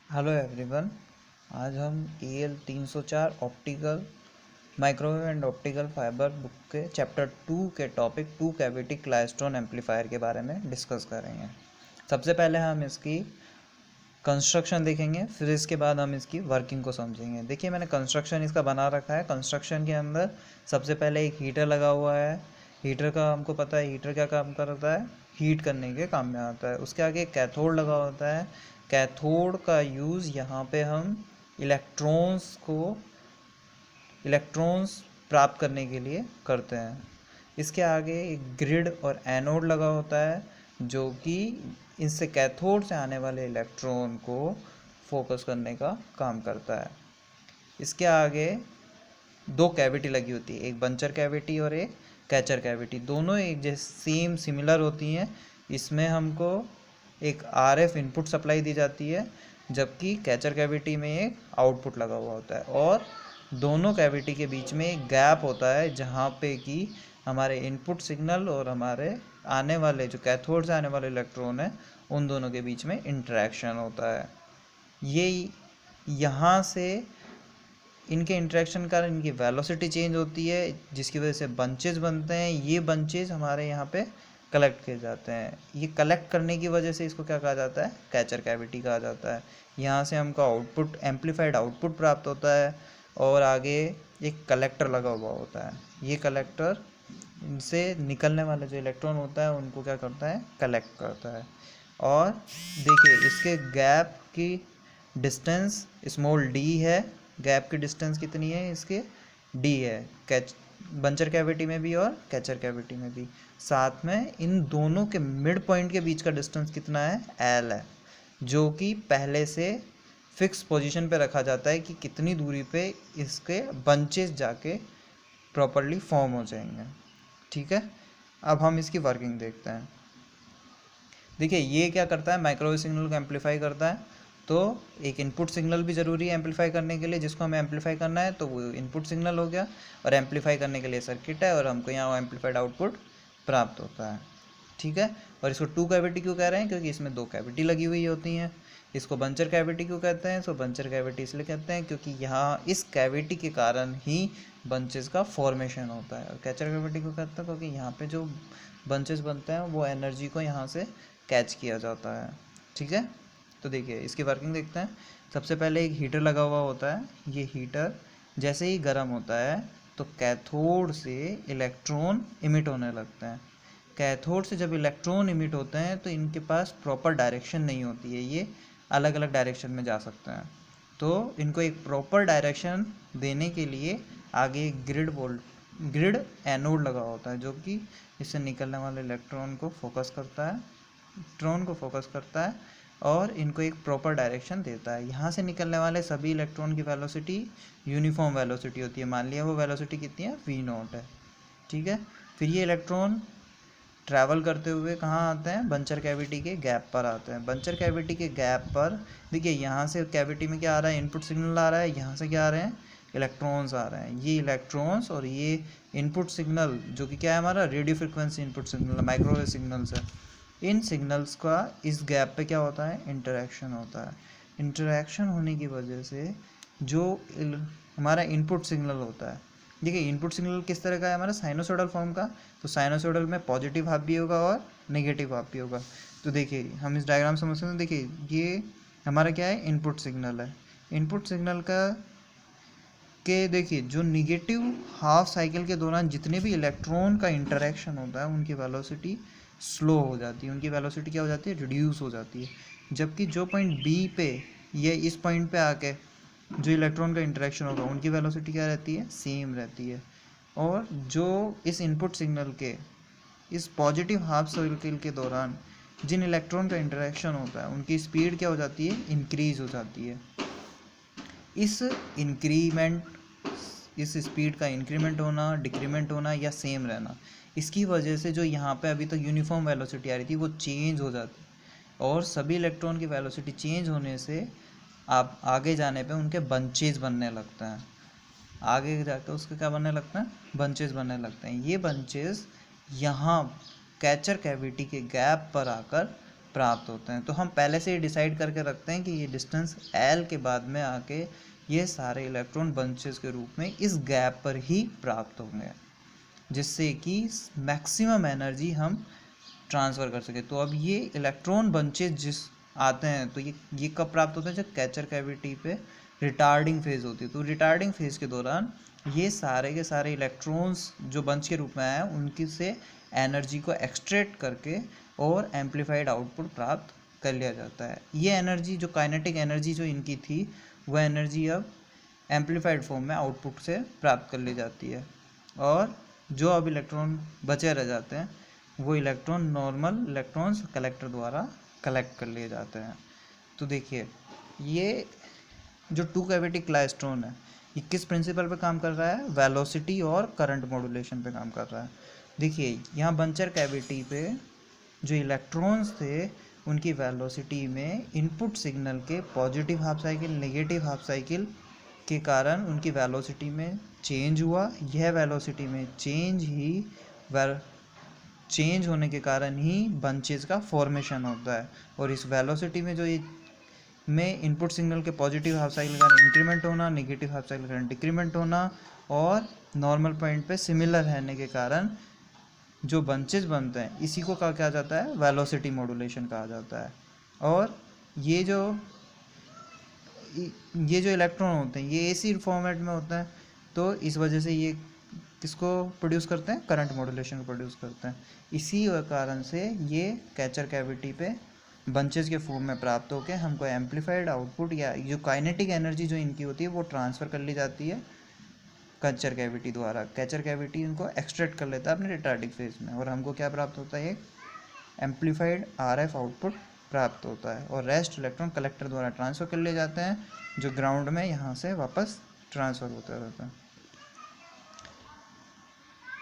Hello everyone. आज हम EL 304 optical microwave and optical fibre book के चैप्टर 2 के टॉपिक 2 कैविटी क्लाइस्ट्रॉन एम्पलीफायर के बारे में डिस्कस करेंगे। सबसे पहले हम इसकी कंस्ट्रक्शन देखेंगे, फिर इसके बाद हम इसकी वर्किंग को समझेंगे। देखिए, मैंने कंस्ट्रक्शन इसका बना रखा है। कंस्ट्रक्शन के अंदर सबसे पहले एक हीटर लगा हुआ है। हीटर का हमको पता है हीटर क्या काम करता है, हीट करने के काम में आता है। उसके आगे एक कैथोड लगा होता है। कैथोड का यूज़ यहाँ पे हम इलेक्ट्रॉन्स प्राप्त करने के लिए करते हैं। इसके आगे एक ग्रिड और एनोड लगा होता है, जो कि इससे कैथोड से आने वाले इलेक्ट्रॉन को फोकस करने का काम करता है। इसके आगे दो कैविटी लगी होती है, एक बंचर कैविटी और एक कैचर कैविटी। दोनों एक जैसे सिमिलर होती हैं। इसमें हमको एक RF इनपुट सप्लाई दी जाती है, जबकि कैचर कैविटी में एक आउटपुट लगा हुआ होता है। और दोनों कैविटी के बीच में एक गैप होता है, जहाँ पे कि हमारे इनपुट सिग्नल और हमारे आने वाले जो कैथोड से आने वाले इलेक्ट्रॉन है, उन दोनों के बीच में इंटरेक्शन होता है। ये यहाँ से इनके इंटरेक्शन के कारण इनकी वेलोसिटी चेंज होती है, जिसकी वजह से बंचेस बनते हैं। ये बंचेस हमारे यहाँ पे कलेक्ट किए जाते हैं। ये कलेक्ट करने की वजह से इसको क्या कहा जाता है, कैचर कैविटी कहा जाता है। यहाँ से हमको आउटपुट, एम्पलीफाइड आउटपुट प्राप्त होता है। और आगे एक कलेक्टर लगा हुआ होता है। ये कलेक्टर इनसे निकलने वाले जो इलेक्ट्रॉन होता है उनको क्या करता है, कलेक्ट करता है। और देखिए, इसके गैप की डिस्टेंस स्मॉल d है। गैप की डिस्टेंस कितनी है इसके, d है। बंचर कैविटी में भी और कैचर कैविटी में भी। साथ में इन दोनों के मिड पॉइंट के बीच का डिस्टेंस कितना है, l है, जो कि पहले से फिक्स पोजीशन पे रखा जाता है कि कितनी दूरी पे इसके बंचेस जाके प्रॉपरली फॉर्म हो जाएंगे। ठीक है, अब हम इसकी वर्किंग देखते हैं। देखिए, ये क्या करता है, माइक्रोवेव सिग्नल को एम्पलीफाई करता है। तो एक इनपुट सिग्नल भी ज़रूरी है एम्पलीफाई करने के लिए, जिसको हमें एम्पलीफाई करना है, तो वो इनपुट सिग्नल हो गया। और एम्पलीफाई करने के लिए सर्किट है, और हमको यहाँ एम्पलीफाइड आउटपुट प्राप्त होता है। ठीक है, और इसको 2 कैविटी क्यों कह रहे हैं, क्योंकि इसमें 2 कैविटी लगी हुई होती हैं। इसको बंचर कैविटी क्यों कहते हैं, इसको बंचर कैविटी इसलिए कहते हैं क्योंकि यहाँ इस कैविटी के कारण ही बंचेस का फॉर्मेशन होता है। और कैचर कैविटी क्यों कहते हैं, क्योंकि यहाँ पे जो बंचेस बनते हैं वो एनर्जी को यहाँ से कैच किया जाता है। ठीक है, तो देखिए इसकी वर्किंग देखते हैं। सबसे पहले एक हीटर लगा हुआ होता है। ये हीटर जैसे ही गर्म होता है तो कैथोड से इलेक्ट्रॉन इमिट होने लगते हैं। कैथोड से जब इलेक्ट्रॉन इमिट होते हैं तो इनके पास प्रॉपर डायरेक्शन नहीं होती है, ये अलग अलग डायरेक्शन में जा सकते हैं। तो इनको एक प्रॉपर डायरेक्शन देने के लिए आगे ग्रिड एनोड लगा होता है, जो कि इससे निकलने वाले इलेक्ट्रॉन को फोकस करता है और इनको एक प्रॉपर डायरेक्शन देता है। यहाँ से निकलने वाले सभी इलेक्ट्रॉन की वेलोसिटी यूनिफॉर्म वेलोसिटी होती है। मान लिया वो वेलोसिटी कितनी है, v0 है। ठीक है, फिर ये इलेक्ट्रॉन ट्रैवल करते हुए कहाँ आते हैं, बंचर कैविटी के गैप पर आते हैं। बंचर कैविटी के गैप पर देखिए, यहाँ से कैविटी में क्या आ रहा है, इनपुट सिग्नल आ रहा है। यहाँ से क्या आ रहे हैं, इलेक्ट्रॉन्स आ रहे हैं। ये इलेक्ट्रॉन्स और ये इनपुट सिग्नल, जो कि क्या है हमारा radio frequency input signal, microwave signals है। इन सिग्नल्स का इस गैप पे क्या होता है, इंटरेक्शन होता है। इंटरेक्शन होने की वजह से जो हमारा इनपुट सिग्नल होता है, देखिए इनपुट सिग्नल किस तरह का है हमारा, साइनोसॉइडल फॉर्म का। तो साइनोसॉइडल में पॉजिटिव हाफ भी होगा और नेगेटिव हाफ भी होगा। तो देखिए हम इस डायग्राम समझते हैं। देखिए ये हमारा क्या है, इनपुट सिग्नल है। इनपुट सिग्नल का के देखिए जो निगेटिव हाफ साइकिल के दौरान जितने भी इलेक्ट्रॉन का इंटरेक्शन होता है उनकी वेलोसिटी स्लो हो जाती है। उनकी वेलोसिटी क्या हो जाती है, रिड्यूस हो जाती है। जबकि जो पॉइंट बी पे, ये इस पॉइंट पे आके जो इलेक्ट्रॉन का इंटरेक्शन होगा उनकी वेलोसिटी क्या रहती है, सेम रहती है। और जो इस इनपुट सिग्नल के इस पॉजिटिव हाफ साइकिल के दौरान जिन इलेक्ट्रॉन का इंटरेक्शन होता है उनकी स्पीड क्या हो जाती है, इंक्रीज हो जाती है। इस स्पीड का इंक्रीमेंट होना, डिक्रीमेंट होना या सेम रहना, इसकी वजह से जो यहाँ पे अभी तक यूनिफॉर्म वेलोसिटी आ रही थी वो चेंज हो जाती है। और सभी इलेक्ट्रॉन की वेलोसिटी चेंज होने से आप आगे जाने पे उनके बंचेस बनने लगते हैं। आगे जाकर उसके क्या बनने लगता है, बंचेस बनने लगते हैं। ये बंचेस यहाँ कैचर कैविटी के गैप पर आकर प्राप्त होते हैं। तो हम पहले से ही डिसाइड करके रखते हैं कि ये डिस्टेंस L के बाद में आके ये सारे इलेक्ट्रॉन बंचेस के रूप में इस गैप पर ही प्राप्त होंगे, जिससे कि मैक्सिमम एनर्जी हम ट्रांसफ़र कर सके। तो अब ये इलेक्ट्रॉन बंचेस जिस आते हैं तो ये कब प्राप्त होते हैं, जब कैचर कैविटी पे रिटार्डिंग फेज़ होती है। तो रिटार्डिंग फेज़ के दौरान ये सारे के सारे इलेक्ट्रॉन्स जो बंच के रूप में आए हैं उनकी से एनर्जी को एक्सट्रैक्ट करके और एम्पलीफाइड आउटपुट प्राप्त कर लिया जाता है। ये एनर्जी जो काइनेटिक एनर्जी जो इनकी थी वह एनर्जी अब एम्पलीफाइड फॉर्म में आउटपुट से प्राप्त कर ली जाती है, और जो अब इलेक्ट्रॉन बचे रह जाते हैं वो इलेक्ट्रॉन नॉर्मल इलेक्ट्रॉन्स कलेक्टर द्वारा कलेक्ट कर लिए जाते हैं। तो देखिए ये जो टू कैविटी क्लाइस्ट्रॉन है ये किस प्रिंसिपल पे काम कर रहा है, वेलोसिटी और करंट मॉड्यूलेशन पे काम कर रहा है। देखिए यहाँ बंचर कैविटी पे जो इलेक्ट्रॉन्स थे उनकी वेलोसिटी में इनपुट सिग्नल के positive half cycle negative half cycle के कारण उनकी वेलोसिटी में चेंज हुआ। यह वेलोसिटी में चेंज होने के कारण ही बंचेस का फॉर्मेशन होता है। और इस वेलोसिटी में जो ये में इनपुट सिग्नल के पॉजिटिव हाफ साइकिल का इंक्रीमेंट होना, नेगेटिव हाफ साइकिल का डिक्रीमेंट होना और नॉर्मल पॉइंट पे सिमिलर रहने के कारण जो बंचेस बनते हैं इसी को कहा जाता है वेलोसिटी मॉड्यूलेशन कहा जाता है। और ये जो इलेक्ट्रॉन होते हैं ये एसी फॉर्मेट में होते हैं, तो इस वजह से ये किसको प्रोड्यूस करते हैं, करंट मॉड्यूलेशन को प्रोड्यूस करते हैं। इसी कारण से ये कैचर कैविटी पे बंचेस के फॉर्म में प्राप्त होकर हमको एम्पलीफाइड आउटपुट या जो काइनेटिक एनर्जी जो इनकी होती है वो ट्रांसफ़र कर ली जाती है कैचर कैविटी द्वारा। कैचर कैविटी इनको एक्सट्रैक्ट कर लेता है अपने रिटार्डिंग फेज में, और हमको क्या प्राप्त होता है, एक एम्पलीफाइड RF आउटपुट प्राप्त होता है। और रेस्ट इलेक्ट्रॉन कलेक्टर द्वारा ट्रांसफ़र कर लिए जाते हैं जो ग्राउंड में यहाँ से वापस ट्रांसफ़र होता रहता है।